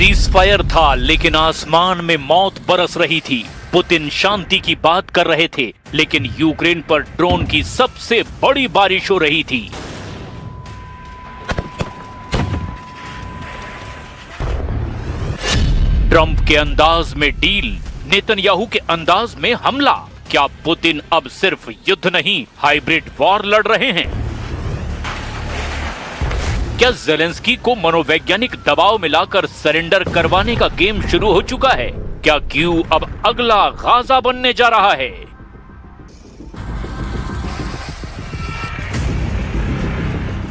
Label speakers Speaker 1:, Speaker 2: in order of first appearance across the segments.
Speaker 1: Cease fire था, लेकिन आसमान में मौत बरस रही थी। पुतिन शांति की बात कर रहे थे, लेकिन यूक्रेन पर ड्रोन की सबसे बड़ी बारिश हो रही थी। ट्रंप के अंदाज में डील, नेतन्याहू के अंदाज में हमला। क्या पुतिन अब सिर्फ युद्ध नहीं, हाइब्रिड वॉर लड़ रहे हैं? क्या ज़ेलेंस्की को मनोवैज्ञानिक दबाव मिलाकर सरेंडर करवाने का गेम शुरू हो चुका है? क्या कीव अब अगला गाजा बनने जा रहा है?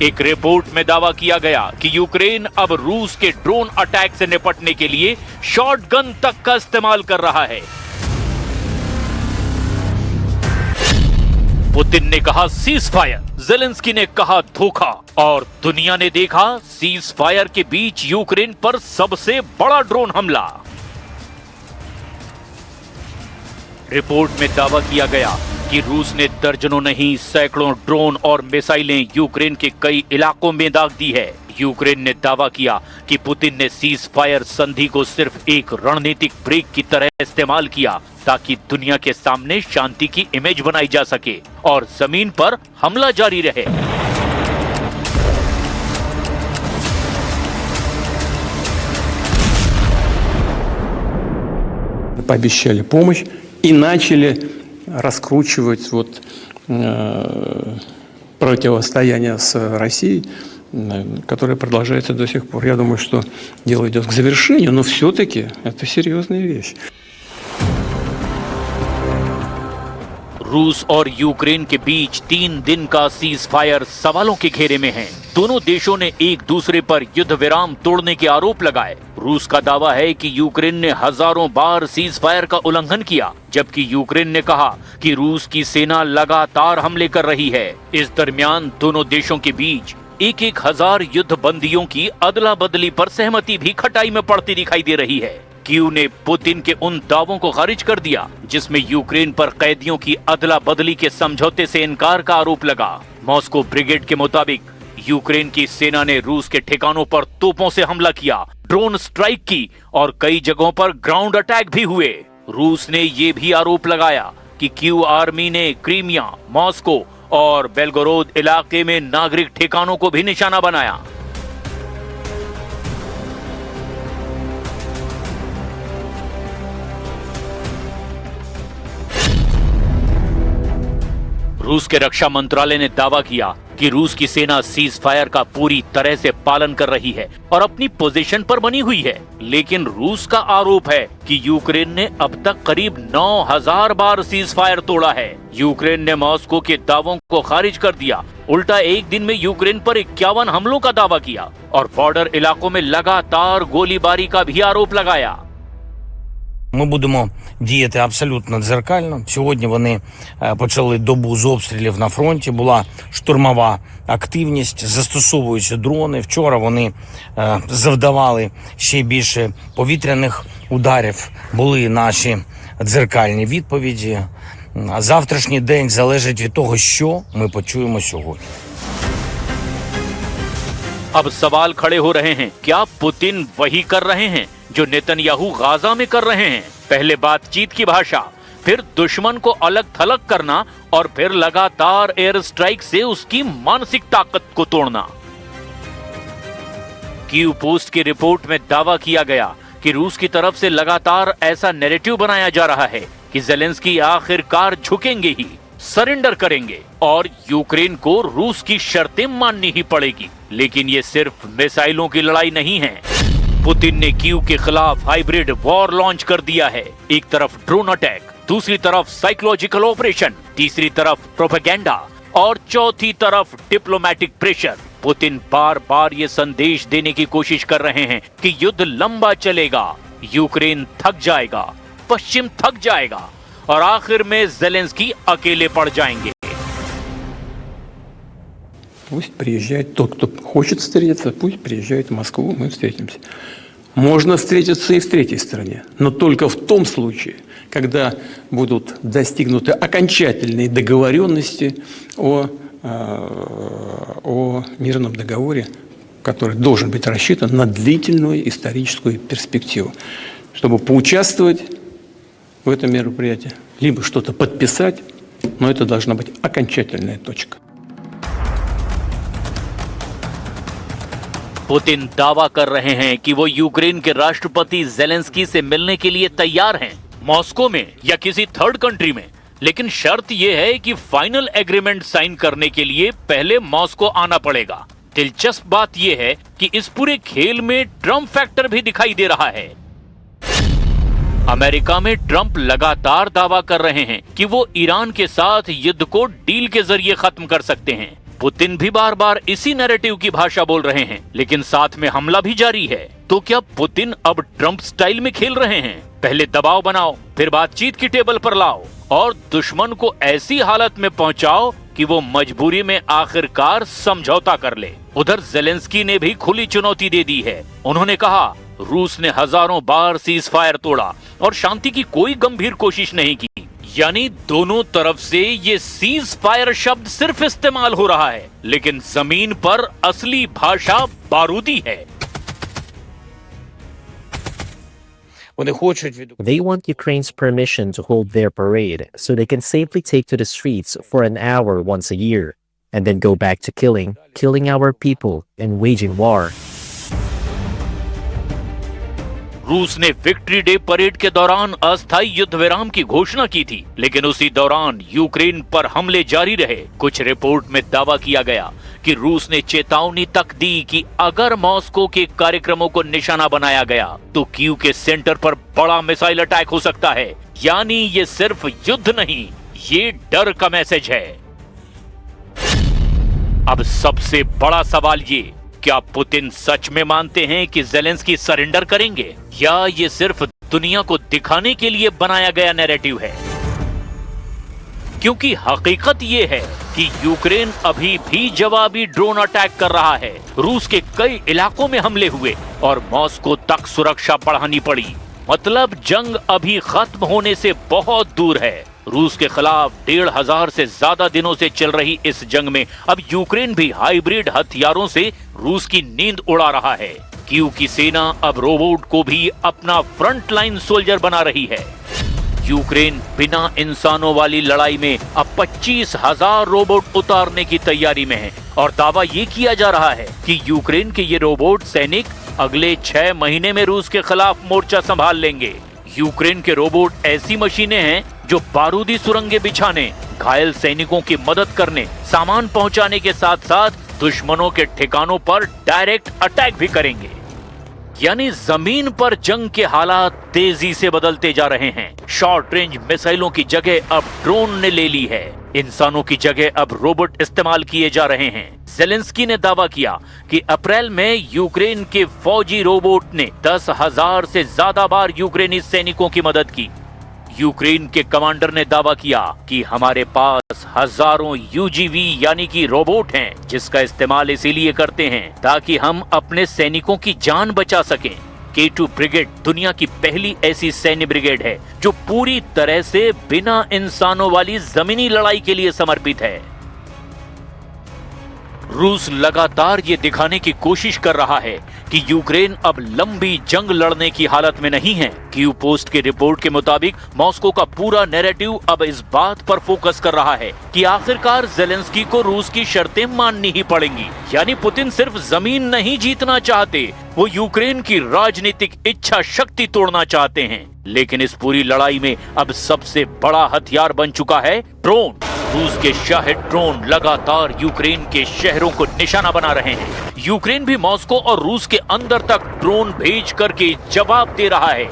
Speaker 1: एक रिपोर्ट में दावा किया गया कि यूक्रेन अब रूस के ड्रोन अटैक से निपटने के लिए शॉटगन तक का इस्तेमाल कर रहा है। पुतिन ने कहा सीज फायर, ज़ेलेंस्की ने कहा धोखा, और दुनिया ने देखा सीज फायर के बीच यूक्रेन पर सबसे बड़ा ड्रोन हमला। रिपोर्ट में दावा किया गया कि रूस ने दर्जनों नहीं सैकड़ों ड्रोन और मिसाइलें यूक्रेन के कई इलाकों में दाग दी है। यूक्रेन ने दावा किया कि पुतिन ने सीज फायर संधि को सिर्फ एक रणनीतिक ब्रेक की तरह इस्तेमाल किया, ताकि दुनिया के सामने शांति की इमेज बनाई जा सके और जमीन पर हमला जारी रहे।
Speaker 2: Пообещали помощь и начали раскручивать противостояние с Россией, которое продолжается до сих пор. Я думаю, что дело идет к завершению, но все-таки это серьезная вещь.
Speaker 1: रूस और यूक्रेन के बीच 3 दिन का सीज फायर सवालों के घेरे में है। दोनों देशों ने एक दूसरे पर युद्ध विराम तोड़ने के आरोप लगाए। रूस का दावा है कि यूक्रेन ने हजारों बार सीज फायर का उल्लंघन किया, जबकि यूक्रेन ने कहा कि रूस की सेना लगातार हमले कर रही है। इस दरमियान दोनों देशों के बीच 1,000 युद्ध बंदियों की अदला बदली पर सहमति भी खटाई में पड़ती दिखाई दे रही है। कीव ने पुतिन के उन दावों को खारिज कर दिया जिसमें यूक्रेन पर कैदियों की अदला बदली के समझौते से इनकार का आरोप लगा। मॉस्को ब्रिगेड के मुताबिक यूक्रेन की सेना ने रूस के ठिकानों पर तोपों से हमला किया, ड्रोन स्ट्राइक की और कई जगहों पर ग्राउंड अटैक भी हुए। रूस ने ये भी आरोप लगाया कि कीव आर्मी ने क्रीमिया, मॉस्को और बेलगोरोद इलाके में नागरिक ठिकानों को भी निशाना बनाया। रूस के रक्षा मंत्रालय ने दावा किया कि रूस की सेना सीज फायर का पूरी तरह से पालन कर रही है और अपनी पोजीशन पर बनी हुई है, लेकिन रूस का आरोप है कि यूक्रेन ने अब तक करीब 9,000 बार सीज फायर तोड़ा है। यूक्रेन ने मॉस्को के दावों को खारिज कर दिया। उल्टा एक दिन में यूक्रेन पर 51 हमलों का दावा किया और बॉर्डर इलाकों में लगातार गोलीबारी का भी आरोप लगाया।
Speaker 3: Ми будемо діяти абсолютно дзеркально. Сьогодні вони почали добу з обстрілів на фронті. Була штурмова активність, застосовуються дрони. Вчора вони завдавали ще більше повітряних ударів. Були наші дзеркальні відповіді. А завтрашній день залежить від того, що ми почуємо сьогодні.
Speaker 1: अब सवाल खड़े हो रहे हैं, क्या पुतिन वही कर रहे हैं जो नेतन्याहू गाजा में कर रहे हैं? पहले बातचीत की भाषा, फिर दुश्मन को अलग थलग करना और फिर लगातार एयर स्ट्राइक से उसकी मानसिक ताकत को तोड़ना। कीव पोस्ट की रिपोर्ट में दावा किया गया कि रूस की तरफ से लगातार ऐसा नैरेटिव बनाया जा रहा है कि ज़ेलेंस्की आखिरकार झुकेंगे ही, सरेंडर करेंगे और यूक्रेन को रूस की शर्तें माननी ही पड़ेगी। लेकिन ये सिर्फ मिसाइलों की लड़ाई नहीं है। पुतिन ने कीव के खिलाफ हाइब्रिड वॉर लॉन्च कर दिया है। एक तरफ ड्रोन अटैक, दूसरी तरफ साइकोलॉजिकल ऑपरेशन, तीसरी तरफ प्रोपेगेंडा और चौथी तरफ डिप्लोमेटिक प्रेशर। पुतिन बार बार ये संदेश देने की कोशिश कर रहे हैं कि युद्ध लंबा चलेगा, यूक्रेन थक जाएगा, पश्चिम थक जाएगा और आखिर में ज़ेलेंस्की अकेले पड़ जाएंगे।
Speaker 2: Пусть приезжает тот, кто хочет встретиться, пусть приезжает в Москву, мы встретимся. Можно встретиться и в третьей стране, но только в том случае, когда будут достигнуты окончательные договоренности о мирном договоре который должен быть рассчитан на длительную историческую перспективу, чтобы поучаствовать в этом мероприятии, либо что-то подписать, но это должна быть окончательная точка.
Speaker 1: पुतिन दावा कर रहे हैं कि वो यूक्रेन के राष्ट्रपति जेलेंस्की से मिलने के लिए तैयार हैं, मॉस्को में या किसी थर्ड कंट्री में। लेकिन शर्त यह है कि फाइनल एग्रीमेंट साइन करने के लिए पहले मॉस्को आना पड़ेगा। दिलचस्प बात यह है कि इस पूरे खेल में ट्रम्प फैक्टर भी दिखाई दे रहा है। अमेरिका में ट्रम्प लगातार दावा कर रहे हैं कि वो ईरान के साथ युद्ध को डील के जरिए खत्म कर सकते हैं। पुतिन भी बार बार इसी नैरेटिव की भाषा बोल रहे हैं, लेकिन साथ में हमला भी जारी है। तो क्या पुतिन अब ट्रम्प स्टाइल में खेल रहे हैं? पहले दबाव बनाओ, फिर बातचीत की टेबल पर लाओ और दुश्मन को ऐसी हालत में पहुंचाओ कि वो मजबूरी में आखिरकार समझौता कर ले। उधर जेलेंस्की ने भी खुली चुनौती दे दी है। उन्होंने कहा, रूस ने हजारों बार सीज फायर तोड़ा और शांति की कोई गंभीर कोशिश नहीं की। यानी दोनों तरफ से ये सीज फायर शब्द सिर्फ इस्तेमाल हो रहा है, लेकिन जमीन पर असली भाषा बारूदी है।
Speaker 4: They want Ukraine's permission to hold their parade so they can safely take to the streets for an hour once a year and then go back to killing our people and waging war.
Speaker 1: रूस ने victory day parade के दौरान अस्थायी युद्ध विराम की घोषणा की थी, लेकिन उसी दौरान यूक्रेन पर हमले जारी रहे। कुछ रिपोर्ट में दावा किया गया कि रूस ने चेतावनी तक दी कि अगर मॉस्को के कार्यक्रमों को निशाना बनाया गया तो कीव के सेंटर पर बड़ा मिसाइल अटैक हो सकता है। यानी ये सिर्फ युद्ध नहीं, ये डर का मैसेज है। अब सबसे बड़ा सवाल ये, क्या पुतिन सच में मानते हैं कि जेलेंस्की सरेंडर करेंगे या ये सिर्फ दुनिया को दिखाने के लिए बनाया गया नैरेटिव है? क्योंकि हकीकत ये है कि यूक्रेन अभी भी जवाबी ड्रोन अटैक कर रहा है। रूस के कई इलाकों में हमले हुए और मॉस्को तक सुरक्षा बढ़ानी पड़ी। मतलब जंग अभी खत्म होने से बहुत दूर है। रूस के खिलाफ 1,500 से ज्यादा दिनों से चल रही इस जंग में अब यूक्रेन भी हाइब्रिड हथियारों से रूस की नींद उड़ा रहा है। कीव की सेना अब रोबोट को भी अपना फ्रंट लाइन सोल्जर बना रही है। यूक्रेन बिना इंसानों वाली लड़ाई में अब 25,000 रोबोट उतारने की तैयारी में है और दावा ये किया जा रहा है कि यूक्रेन के ये रोबोट सैनिक अगले 6 महीने में रूस के खिलाफ मोर्चा संभाल लेंगे। यूक्रेन के रोबोट ऐसी मशीनें हैं जो बारूदी सुरंगें बिछाने, घायल सैनिकों की मदद करने, सामान पहुंचाने के साथ साथ दुश्मनों के ठिकानों पर डायरेक्ट अटैक भी करेंगे। यानी जमीन पर जंग के हालात तेजी से बदलते जा रहे हैं। शॉर्ट रेंज मिसाइलों की जगह अब ड्रोन ने ले ली है। इंसानों की जगह अब रोबोट इस्तेमाल किए जा रहे हैं। जेलेंस्की ने दावा किया कि अप्रैल में यूक्रेन के फौजी रोबोट ने 10,000 से ज्यादा बार यूक्रेनी सैनिकों की मदद की। यूक्रेन के कमांडर ने दावा किया कि हमारे पास हजारों यूजीवी यानी कि रोबोट हैं, जिसका इस्तेमाल इसीलिए करते हैं ताकि हम अपने सैनिकों की जान बचा सकें। K2 ब्रिगेड दुनिया की पहली ऐसी सैन्य ब्रिगेड है जो पूरी तरह से बिना इंसानों वाली जमीनी लड़ाई के लिए समर्पित है। रूस लगातार ये दिखाने की कोशिश कर रहा है कि यूक्रेन अब लंबी जंग लड़ने की हालत में नहीं है। कीव पोस्ट की रिपोर्ट के मुताबिक मॉस्को का पूरा नैरेटिव अब इस बात पर फोकस कर रहा है कि आखिरकार जेलेंस्की को रूस की शर्तें माननी ही पड़ेंगी। यानी पुतिन सिर्फ जमीन नहीं जीतना चाहते, वो यूक्रेन की राजनीतिक इच्छा शक्ति तोड़ना चाहते हैं। लेकिन इस पूरी लड़ाई में अब सबसे बड़ा हथियार बन चुका है ड्रोन। रूस के शाहिद ड्रोन लगातार यूक्रेन के शहरों को निशाना बना रहे हैं। यूक्रेन भी मॉस्को और रूस के अंदर तक ड्रोन भेज करके जवाब दे रहा है।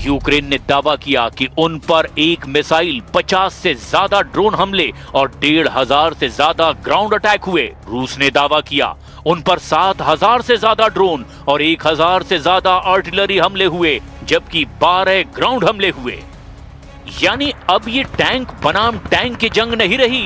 Speaker 1: यूक्रेन ने दावा किया कि उन पर एक मिसाइल, 50 से ज्यादा ड्रोन हमले और 1,500 से ज्यादा ग्राउंड अटैक हुए। रूस ने दावा किया उन पर 7,000 से ज्यादा ड्रोन और 1,000 से ज्यादा आर्टिलरी हमले हुए, जबकि 12 ग्राउंड हमले हुए। यानी अब ये टैंक बनाम टैंक की जंग नहीं रही,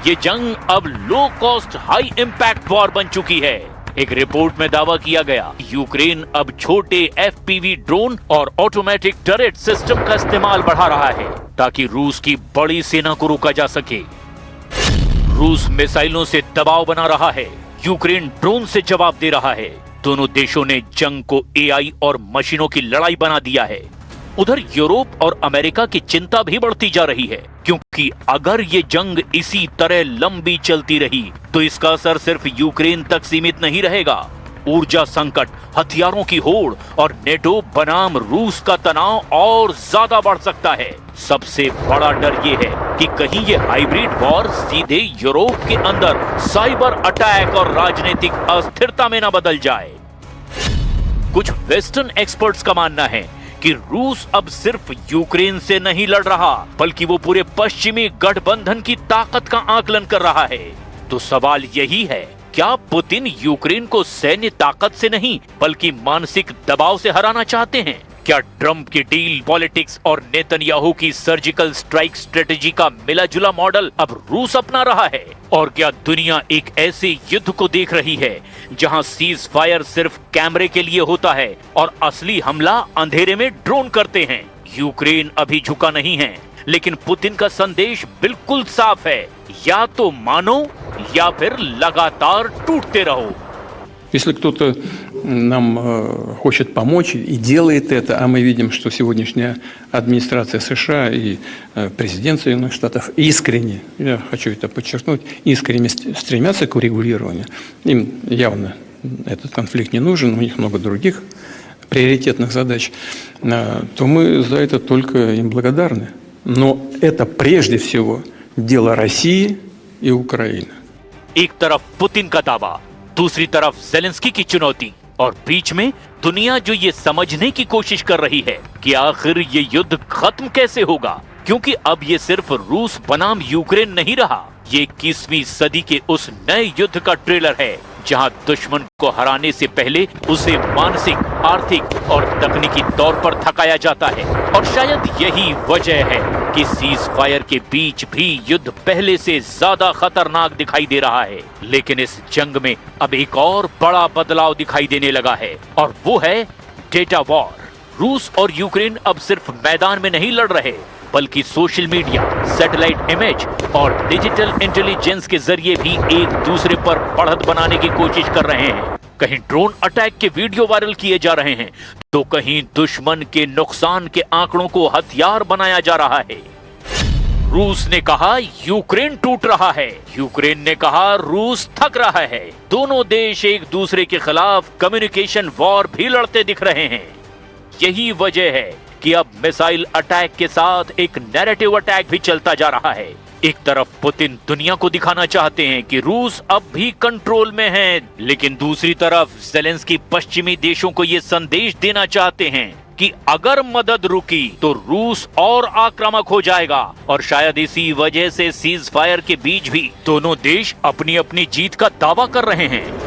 Speaker 1: ये जंग अब low cost high impact war बन चुकी है। एक रिपोर्ट में दावा किया गया यूक्रेन अब छोटे FPV ड्रोन और ऑटोमेटिक टरेट सिस्टम का इस्तेमाल बढ़ा रहा है ताकि रूस की बड़ी सेना को रोका जा सके। रूस मिसाइलों से दबाव बना रहा है। यूक्रेन ड्रोन से जवाब दे रहा है। दोनों देशों ने जंग को एआई और मशीनों की लड़ाई बना दिया है। उधर यूरोप और अमेरिका की चिंता भी बढ़ती जा रही है, क्योंकि अगर ये जंग इसी तरह लंबी चलती रही तो इसका असर सिर्फ यूक्रेन तक सीमित नहीं रहेगा। ऊर्जा संकट, हथियारों की होड़ और नेटो बनाम रूस का तनाव और ज्यादा बढ़ सकता है। सबसे बड़ा डर ये है कि कहीं ये हाइब्रिड वॉर सीधे यूरोप के अंदर साइबर अटैक और राजनीतिक अस्थिरता में न बदल जाए। कुछ वेस्टर्न एक्सपर्ट्स का मानना है कि रूस अब सिर्फ यूक्रेन से नहीं लड़ रहा, बल्कि वो पूरे पश्चिमी गठबंधन की ताकत का आकलन कर रहा है। तो सवाल यही है, क्या पुतिन यूक्रेन को सैन्य ताकत से नहीं बल्कि मानसिक दबाव से हराना चाहते हैं? क्या ट्रंप की डील पॉलिटिक्स और नेतन्याहू की सर्जिकल स्ट्राइक स्ट्रेटेजी का मिला-जुला मॉडल अब रूस अपना रहा है? और क्या दुनिया एक ऐसे युद्ध को देख रही है जहां सीज फायर सिर्फ कैमरे के लिए होता है और असली हमला अंधेरे में ड्रोन करते हैं? यूक्रेन अभी झुका नहीं है, लेकिन पुतिन का संदेश बिल्कुल साफ है, या तो मानो या फिर लगातार टूटते रहो।
Speaker 2: Если кто-то нам хочет помочь и делает это, а мы видим, что сегодняшняя администрация США и президент Соединенных Штатов искренне, я хочу это подчеркнуть, искренне стремятся к урегулированию. Им явно этот конфликт не нужен, у них много других приоритетных задач, то мы за это только им благодарны. Но это прежде всего дело России и Украины.
Speaker 1: एक तरफ पुतिन का दावा, दूसरी तरफ ज़ेलेंस्की की चुनौती, और बीच में दुनिया जो ये समझने की कोशिश कर रही है कि आखिर ये युद्ध खत्म कैसे होगा, क्योंकि अब ये सिर्फ रूस बनाम यूक्रेन नहीं रहा, ये 21वीं सदी के उस नए युद्ध का ट्रेलर है जहां दुश्मन को हराने से पहले उसे मानसिक, आर्थिक और तकनीकी तौर पर थकाया जाता है। और शायद यही वजह है कि सीज फायर के बीच भी युद्ध पहले से ज्यादा खतरनाक दिखाई दे रहा है। लेकिन इस जंग में अब एक और बड़ा बदलाव दिखाई देने लगा है, और वो है डेटा वॉर। रूस और यूक्रेन अब सिर्फ मैदान में नहीं लड़ रहे, बल्कि सोशल मीडिया, सैटेलाइट इमेज और डिजिटल इंटेलिजेंस के जरिए भी एक दूसरे पर बढ़त बनाने की कोशिश कर रहे हैं। कहीं ड्रोन अटैक के वीडियो वायरल किए जा रहे हैं, तो कहीं दुश्मन के नुकसान के आंकड़ों को हथियार बनाया जा रहा है। रूस ने कहा यूक्रेन टूट रहा है, यूक्रेन ने कहा रूस थक रहा है। दोनों देश एक दूसरे के खिलाफ कम्युनिकेशन वॉर भी लड़ते दिख रहे हैं। यही वजह है कि अब मिसाइल अटैक के साथ एक नैरेटिव अटैक भी चलता जा रहा है। एक तरफ पुतिन दुनिया को दिखाना चाहते हैं कि रूस अब भी कंट्रोल में है, लेकिन दूसरी तरफ ज़ेलेंस्की पश्चिमी देशों को ये संदेश देना चाहते हैं कि अगर मदद रुकी तो रूस और आक्रामक हो जाएगा। और शायद इसी वजह से सीज फायर के बीच भी दोनों देश अपनी अपनी जीत का दावा कर रहे हैं।